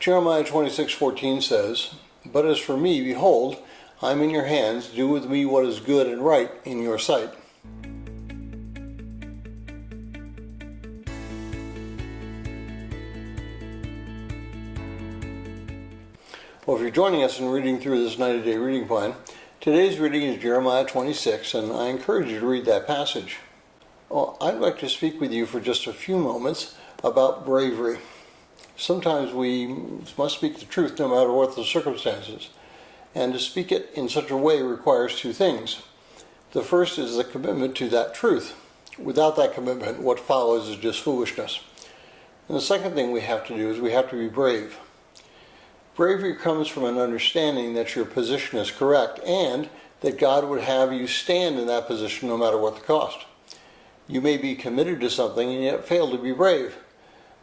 Jeremiah 26:14 says, "But as for me, behold, I am in your hands. Do with me what is good and right in your sight." Well, if you're joining us in reading through this 90-day reading plan, today's reading is Jeremiah 26, and I encourage you to read that passage. Well, I'd like to speak with you for just a few moments about bravery. Sometimes we must speak the truth no matter what the circumstances, and to speak it in such a way requires two things. The first is the commitment to that truth. Without that commitment, what follows is just foolishness. And the second thing we have to do is we have to be brave. Bravery comes from an understanding that your position is correct and that God would have you stand in that position no matter what the cost. You may be committed to something and yet fail to be brave,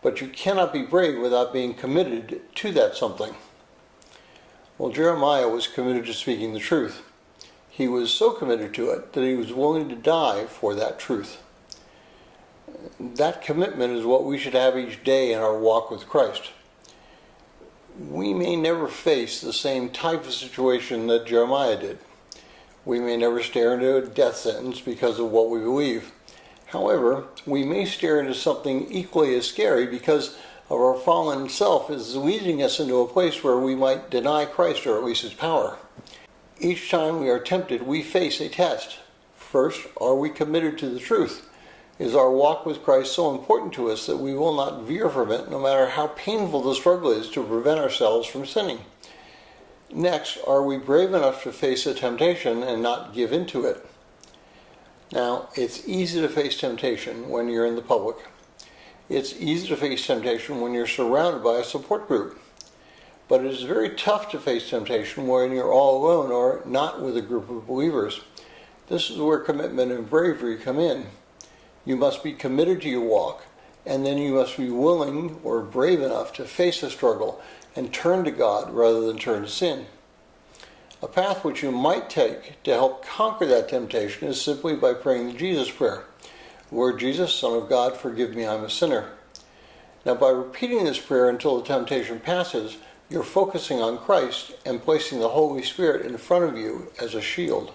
but you cannot be brave without being committed to that something. Well, Jeremiah was committed to speaking the truth. He was so committed to it that he was willing to die for that truth. That commitment is what we should have each day in our walk with Christ. We may never face the same type of situation that Jeremiah did. We may never stare into a death sentence because of what we believe. However, we may stare into something equally as scary because of our fallen self is leading us into a place where we might deny Christ or at least his power. Each time we are tempted, we face a test. First, are we committed to the truth? Is our walk with Christ so important to us that we will not veer from it no matter how painful the struggle is to prevent ourselves from sinning? Next, are we brave enough to face a temptation and not give in to it? Now, it's easy to face temptation when you're in the public. It's easy to face temptation when you're surrounded by a support group. But it is very tough to face temptation when you're all alone or not with a group of believers. This is where commitment and bravery come in. You must be committed to your walk, and then you must be willing or brave enough to face the struggle and turn to God rather than turn to sin. A path which you might take to help conquer that temptation is simply by praying the Jesus prayer. Lord Jesus, Son of God, forgive me, I'm a sinner. Now, by repeating this prayer until the temptation passes, you're focusing on Christ and placing the Holy Spirit in front of you as a shield.